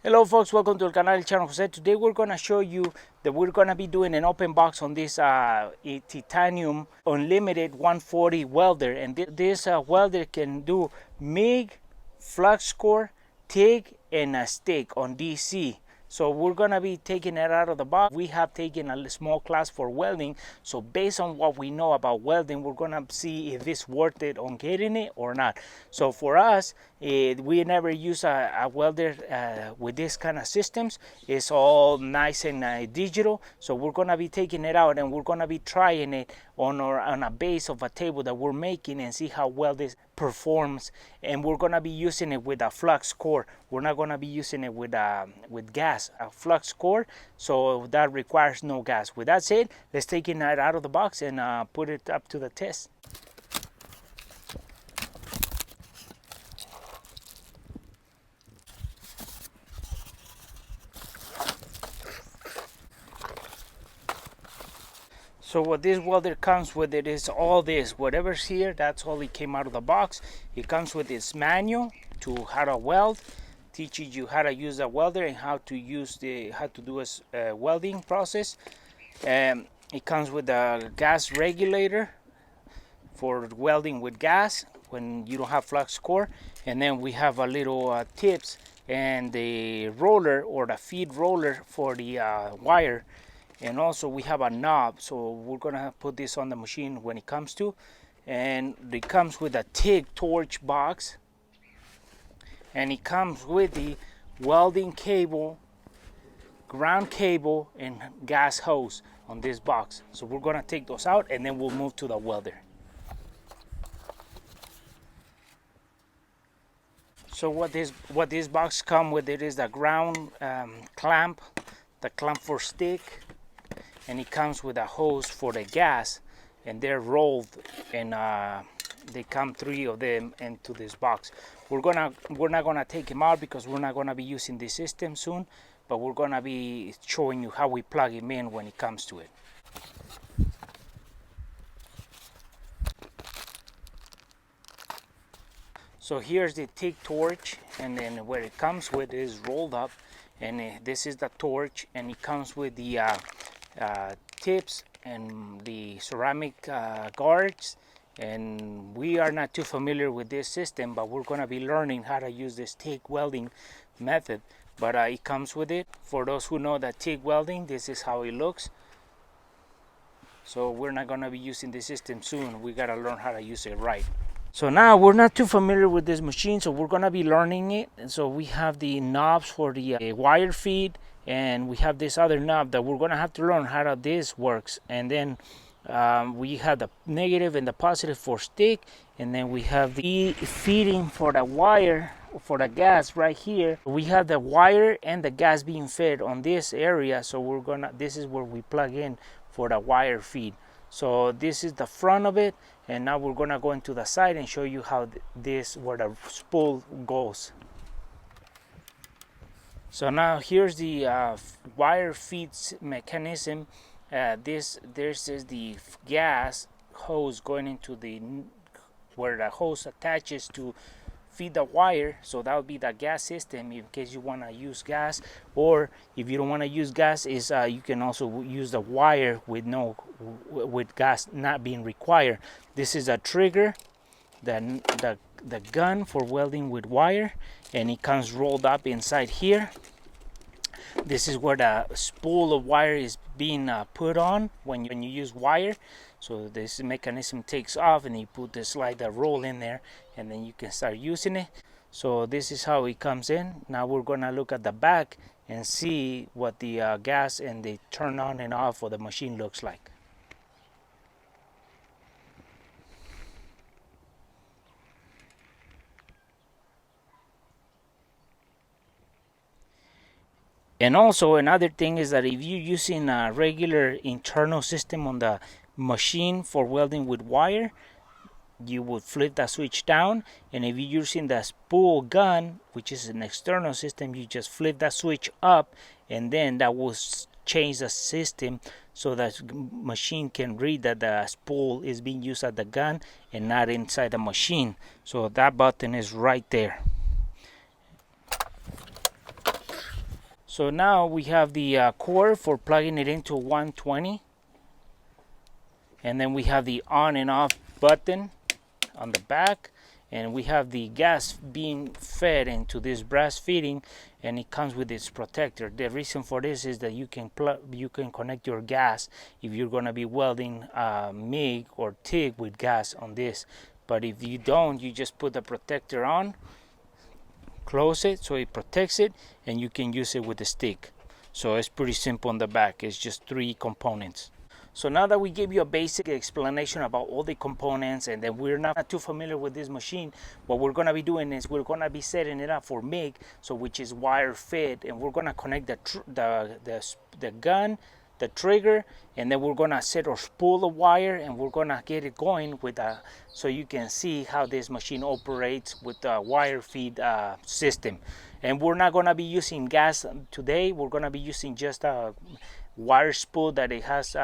Hello folks, welcome to the canal channel Jose. Today we're going to show you that we're going to be doing an open box on this titanium unlimited 140 welder, and this welder can do MIG, flux core, TIG, and a stick on DC. So we're going to be taking it out of the box. We have taken a small class for welding, so based on what we know about welding, we're going to see if it's worth it on getting it or not. So for us, we never use a welder with this kind of systems. It's all nice and digital, so we're going to be taking it out and we're going to be trying it on a base of a table that we're making and see how well this performs. And we're going to be using it with a flux core. We're not going to be using it with gas, a flux core, so that requires no gas. With that said, let's take it out of the box and put it up to the test. So what this welder comes with, it is all this. Whatever's here, that's all it came out of the box. It comes with its manual to how to weld, teaches you how to use a welder and how to do a welding process. It comes with a gas regulator for welding with gas when you don't have flux core. And then we have a little tips and the roller or the feed roller for the wire. And also we have a knob, so we're gonna put this on the machine when it comes to. And it comes with a TIG torch box, and it comes with the welding cable, ground cable, and gas hose on this box. So we're gonna take those out and then we'll move to the welder. So what this box comes with, it is the ground clamp, the clamp for stick, and it comes with a hose for the gas, and they're rolled, and they come 3 of them into this box. We're not gonna take them out because we're not gonna be using this system soon, but we're gonna be showing you how we plug them in when it comes to it. So here's the TIG torch, and then where it comes with is rolled up, and this is the torch, and it comes with the tips and the ceramic guards. And we are not too familiar with this system, but we're going to be learning how to use this TIG welding method, but it comes with it. For those who know that TIG welding, this is how it looks. So we're not going to be using this system soon. We got to learn how to use it right. So now we're not too familiar with this machine, so we're going to be learning it. And so we have the knobs for the wire feed, and we have this other knob that we're going to have to learn how this works. And then we have the negative and the positive for stick, and then we have the feeding for the wire for the gas right here. We have the wire and the gas being fed on this area, so this is where we plug in for the wire feed. So this is the front of it, and now we're gonna go into the side and show you how where the spool goes. So now here's the wire feeds mechanism. This is the gas hose going into where the hose attaches to feed the wire. So that would be the gas system in case you want to use gas, or if you don't want to use gas, you can also use the wire with gas not being required. This is a trigger, the gun for welding with wire, and it comes rolled up inside here. This is where the spool of wire is being put on when you use wire. So this mechanism takes off, and you put the slider roll in there, and then you can start using it. So this is how it comes in. Now we're going to look at the back and see what the gas and the turn on and off of the machine looks like. And also another thing is that if you're using a regular internal system on the machine for welding with wire, you would flip the switch down, and if you're using the spool gun, which is an external system, you just flip that switch up, and then that will change the system so that machine can read that the spool is being used at the gun and not inside the machine. So that button is right there. So now we have the cord for plugging it into 120, and then we have the on and off button on the back, and we have the gas being fed into this brass fitting, and it comes with its protector. The reason for this is that you can connect your gas if you're going to be welding MIG or TIG with gas on this. But if you don't, you just put the protector on, close it so it protects it, and you can use it with the stick. So it's pretty simple on the back. It's just 3 components. So now that we gave you a basic explanation about all the components, and that we're not too familiar with this machine, what we're going to be doing is we're going to be setting it up for MIG, so which is wire fed, and we're going to connect the gun, the trigger, and then we're going to set or spool the wire, and we're going to get it going with so you can see how this machine operates with the wire feed system. And we're not going to be using gas today. We're going to be using just a wire spool that it has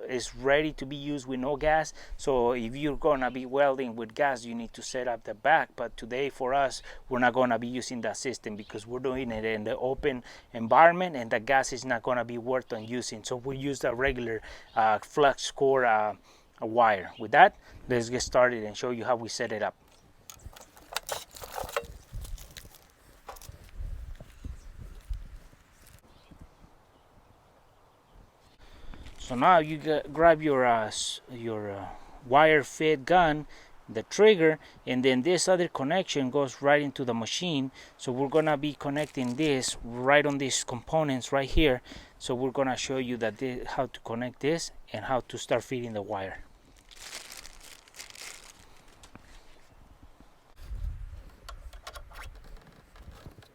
is ready to be used with no gas. So if you're going to be welding with gas, you need to set up the back. But today for us, we're not going to be using that system because we're doing it in the open environment, and the gas is not going to be worth on using. So we use the regular flux core wire. With that, let's get started and show you how we set it up. So now you grab your wire fed gun, the trigger, and then this other connection goes right into the machine. So we're gonna be connecting this right on these components right here. So we're gonna show you that how to connect this and how to start feeding the wire.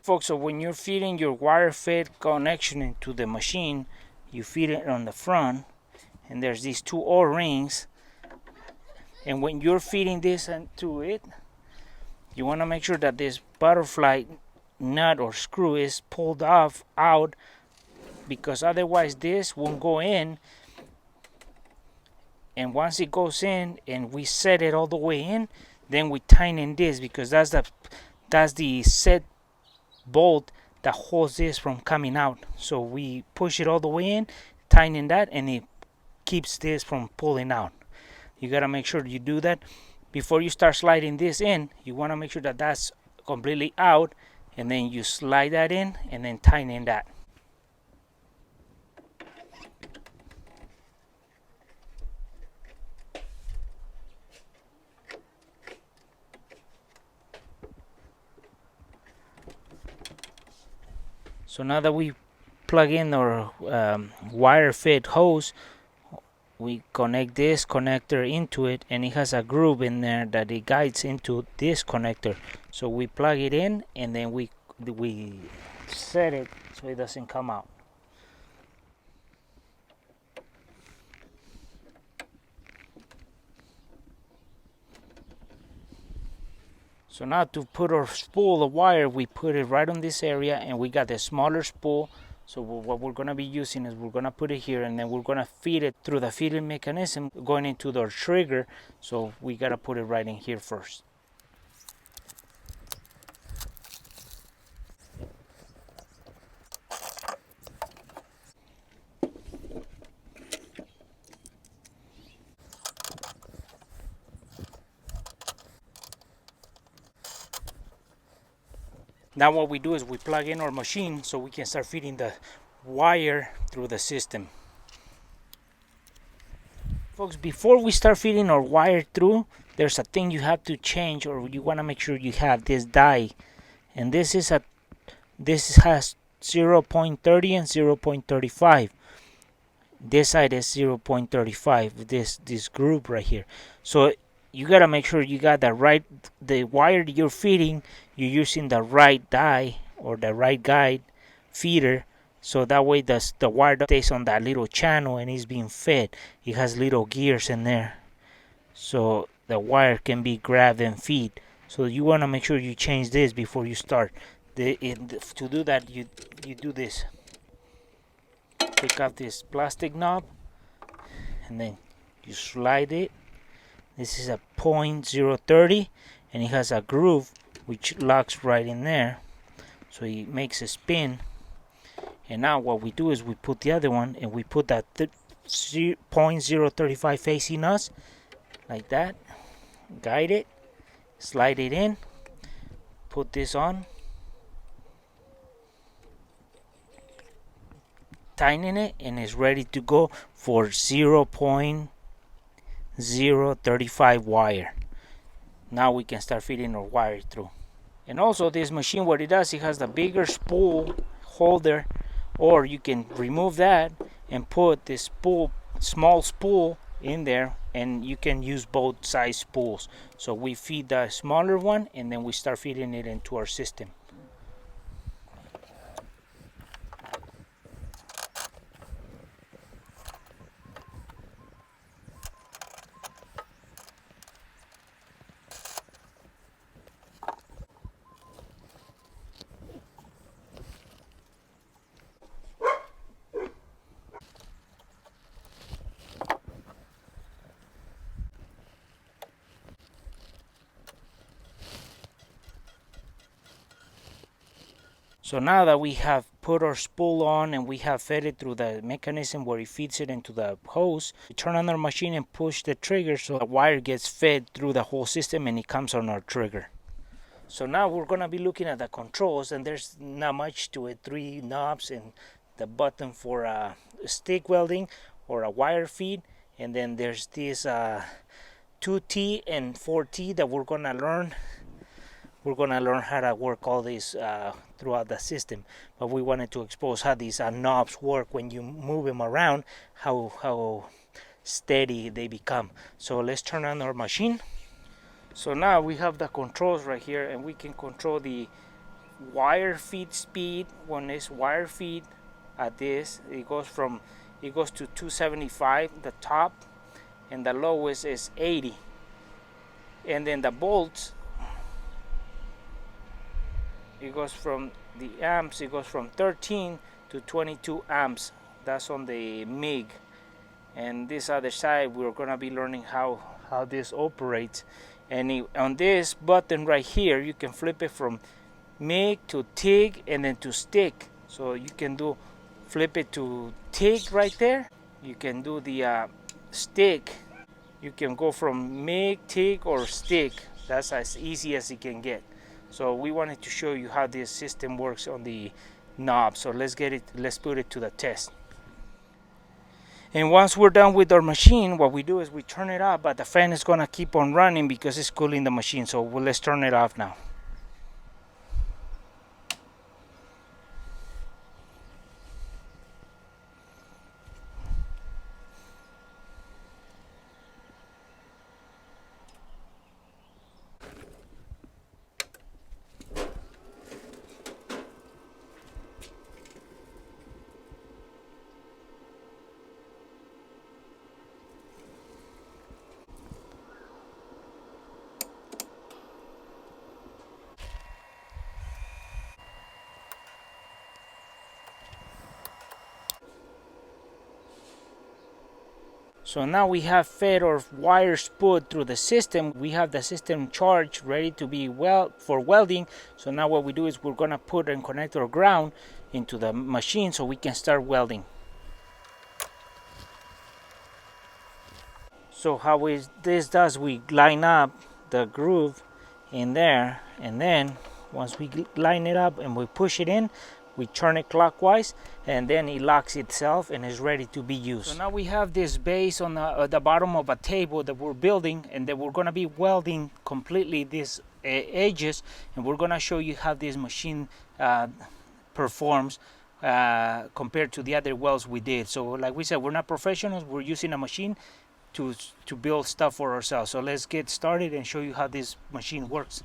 Folks, so when you're feeding your wire fed connection into the machine, you feed it on the front, and there's these 2 O-rings, and when you're feeding this into it, you want to make sure that this butterfly nut or screw is pulled out, because otherwise this won't go in. And once it goes in and we set it all the way in, then we tighten this, because that's the set bolt that holds this from coming out. So we push it all the way in, tighten that, and it keeps this from pulling out. You got to make sure you do that before you start sliding this in. You want to make sure that that's completely out, and then you slide that in and then tighten that. So now that we plug in our wire fed hose, we connect this connector into it, and it has a groove in there that it guides into this connector. So we plug it in, and then we set it so it doesn't come out. So now to put our spool of wire, we put it right on this area, and we got the smaller spool. So what we're going to be using is we're going to put it here, and then we're going to feed it through the feeding mechanism going into the trigger. So we got to put it right in here first. Now what we do is we plug in our machine so we can start feeding the wire through the system. Folks, before we start feeding our wire through, there's a thing you have to change, or you want to make sure you have this die. And this has 0.30 and 0.35. This side is 0.35, this group right here. So you gotta make sure you got the wire you're feeding, you're using the right die or the right guide feeder, so that way the wire stays on that little channel and is being fed. It has little gears in there, so the wire can be grabbed and feed. So you want to make sure you change this before you start. To do that, you do this. Take out this plastic knob, and then you slide it. This is a 0.030, and it has a groove which locks right in there, so it makes a spin, And now what we do is we put the other one and we put that 0.035 facing us like that, guide it, slide it in, put this on, tighten it, and it's ready to go for 0.035 wire. Now we can start feeding our wire through. And also this machine, what it does, it has the bigger spool holder, or you can remove that and put this spool, small spool in there, and you can use both size spools. So we feed the smaller one and then we start feeding it into our system. So now that we have put our spool on and we have fed it through the mechanism where it feeds it into the hose, we turn on our machine and push the trigger so the wire gets fed through the whole system and it comes on our trigger. So now we're going to be looking at the controls, and there's not much to it. 3 knobs and the button for stick welding or a wire feed, and then there's this 2T and 4T that we're going to learn. We're going to learn how to work all this throughout the system, but we wanted to expose how these knobs work when you move them around, how steady they become. So let's turn on our machine. So now we have the controls right here, and we can control the wire feed speed. When it's wire feed at this, it goes to 275, the top, and the lowest is 80. And then the bolts, it goes from the amps, it goes from 13 to 22 amps. That's on the MIG. And this other side, we're gonna be learning how this operates. And on this button right here, you can flip it from MIG to TIG and then to stick. So you can flip it to TIG right there. You can do the stick. You can go from MIG, TIG, or stick. That's as easy as it can get. So we wanted to show you how this system works on the knob. So let's put it to the test. And once we're done with our machine, what we do is we turn it off, but the fan is gonna keep on running because it's cooling the machine. So let's turn it off now. So now we have fed our wire spool through the system. We have the system charged, ready to be for welding. So now what we do is we're gonna put and connect our ground into the machine so we can start welding. So how this does, we line up the groove in there, and then once we line it up and we push it in, we turn it clockwise, and then it locks itself and is ready to be used. So now we have this base on the bottom of a table that we're building, and then we're going to be welding completely these edges, and we're going to show you how this machine performs compared to the other welds we did. So like we said, we're not professionals. We're using a machine to build stuff for ourselves. So let's get started and show you how this machine works.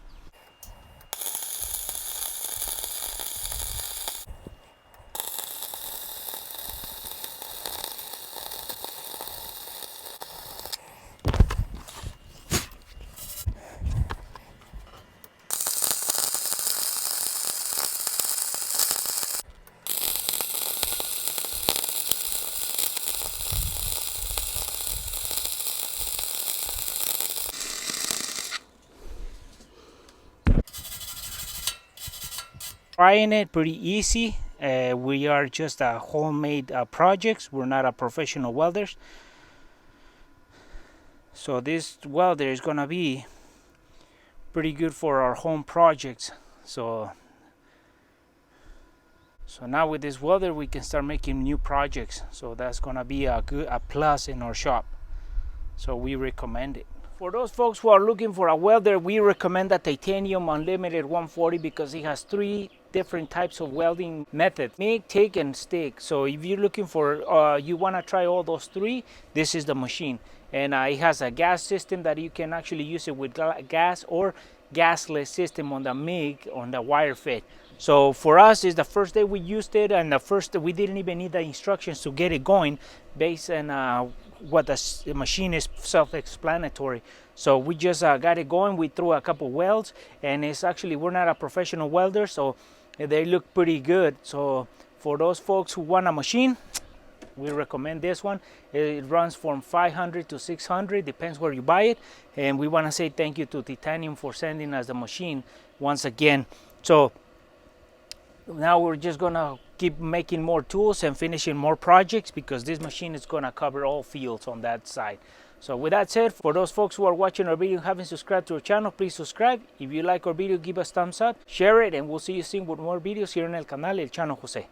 Trying it pretty easy. We are just homemade projects. We're not a professional welders. So this welder is gonna be pretty good for our home projects. So now with this welder we can start making new projects. So that's gonna be a plus in our shop. So we recommend it. For those folks who are looking for a welder, we recommend the Titanium Unlimited 140 because it has 3 different types of welding methods: MIG, TIG, and stick. So if you're looking for, you want to try all those 3, this is the machine. And it has a gas system that you can actually use it with gas or gasless system on the MIG, on the wire fit. So for us, it's the first day we used it, and we didn't even need the instructions to get it going, based on what the machine is self-explanatory. So we just got it going. We threw a couple welds, and it's actually, we're not a professional welder, so they look pretty good. So for those folks who want a machine, we recommend this one. It runs from 500 to 600, depends where you buy it. And we want to say thank you to Titanium for sending us the machine once again. So now we're just gonna keep making more tools and finishing more projects, because this machine is gonna cover all fields on that side. So with that said, for those folks who are watching our video and haven't subscribed to our channel, please subscribe. If you like our video, give us thumbs up, share it, and we'll see you soon with more videos here en el canal El Chano Jose.